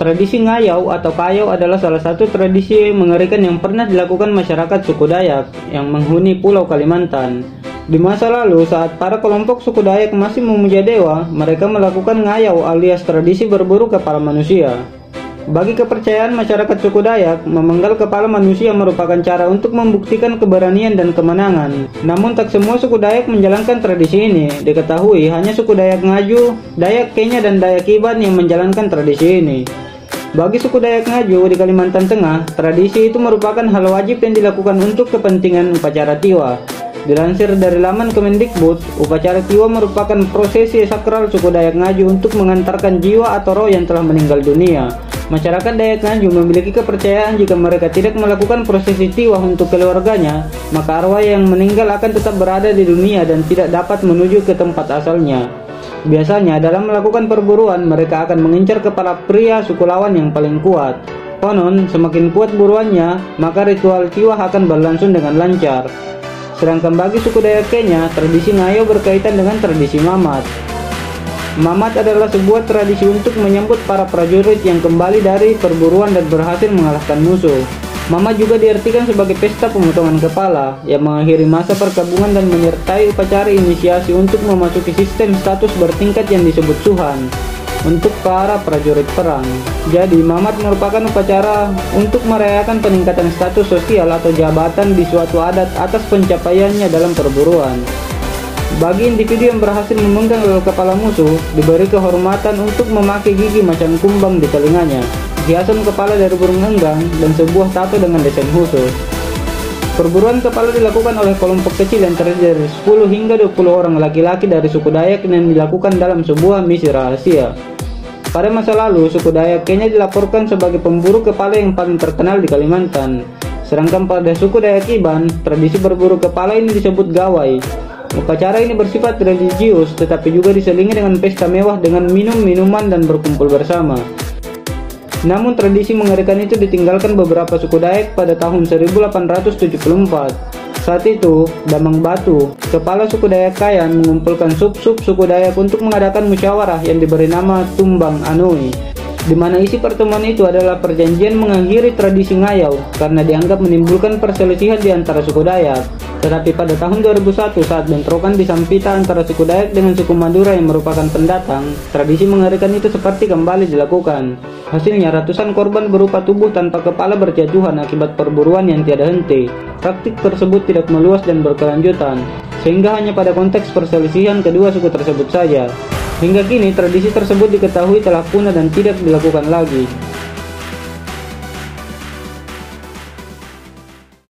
Tradisi ngayau atau kayau adalah salah satu tradisi mengerikan yang pernah dilakukan masyarakat suku Dayak yang menghuni Pulau Kalimantan. Di masa lalu, saat para kelompok suku Dayak masih memuja dewa, mereka melakukan ngayau alias tradisi berburu kepala manusia. Bagi kepercayaan masyarakat suku Dayak, memenggal kepala manusia merupakan cara untuk membuktikan keberanian dan kemenangan. Namun tak semua suku Dayak menjalankan tradisi ini. Diketahui hanya suku Dayak Ngaju, Dayak Kenya, dan Dayak Iban yang menjalankan tradisi ini. Bagi suku Dayak Ngaju di Kalimantan Tengah, tradisi itu merupakan hal wajib yang dilakukan untuk kepentingan upacara Tiwa. Dilansir dari laman Kemendikbud, upacara Tiwa merupakan prosesi sakral suku Dayak Ngaju untuk mengantarkan jiwa atau roh yang telah meninggal dunia. Masyarakat Dayak Ngaju memiliki kepercayaan jika mereka tidak melakukan prosesi Tiwa untuk keluarganya, maka arwah yang meninggal akan tetap berada di dunia dan tidak dapat menuju ke tempat asalnya. Biasanya dalam melakukan perburuan, mereka akan mengincar kepala pria suku lawan yang paling kuat. Konon, semakin kuat buruannya, maka ritual Tiwa akan berlangsung dengan lancar. Sedangkan bagi suku Dayak Kenya, tradisi ngayau berkaitan dengan tradisi mamat. Mamat adalah sebuah tradisi untuk menyambut para prajurit yang kembali dari perburuan dan berhasil mengalahkan musuh. Mamat juga diartikan sebagai pesta pemotongan kepala yang mengakhiri masa perkabungan dan menyertai upacara inisiasi untuk memasuki sistem status bertingkat yang disebut Suhan untuk para prajurit perang. Jadi, mamat merupakan upacara untuk merayakan peningkatan status sosial atau jabatan di suatu adat atas pencapaiannya dalam perburuan. Bagi individu yang berhasil memenggal kepala musuh, diberi kehormatan untuk memakai gigi macan kumbang di telinganya, hiasan kepala dari burung enggang, dan sebuah tato dengan desain khusus. Perburuan kepala dilakukan oleh kelompok kecil yang terdiri dari 10 hingga 20 orang laki-laki dari suku Dayak yang dilakukan dalam sebuah misi rahasia. Pada masa lalu, suku Dayak Kenya dilaporkan sebagai pemburu kepala yang paling terkenal di Kalimantan. Sedangkan pada suku Dayak Iban, tradisi berburu kepala ini disebut gawai. Upacara ini bersifat religius, tetapi juga diselingi dengan pesta mewah dengan minum-minuman dan berkumpul bersama. Namun tradisi mengerikan itu ditinggalkan beberapa suku Dayak pada tahun 1874. Saat itu, Damang Batu, kepala suku Dayak Kayan, mengumpulkan sub-sub suku Dayak untuk mengadakan musyawarah yang diberi nama Tumbang Anui, di mana isi pertemuan itu adalah perjanjian mengakhiri tradisi ngayau karena dianggap menimbulkan perselisihan di antara suku Dayak. Tetapi pada tahun 2001 saat bentrokan di Sampita antara suku Dayak dengan suku Madura yang merupakan pendatang, tradisi mengerikan itu seperti kembali dilakukan. Hasilnya ratusan korban berupa tubuh tanpa kepala berjatuhan akibat perburuan yang tiada henti. Praktik tersebut tidak meluas dan berkelanjutan, sehingga hanya pada konteks perselisihan kedua suku tersebut saja. Hingga kini tradisi tersebut diketahui telah punah dan tidak dilakukan lagi.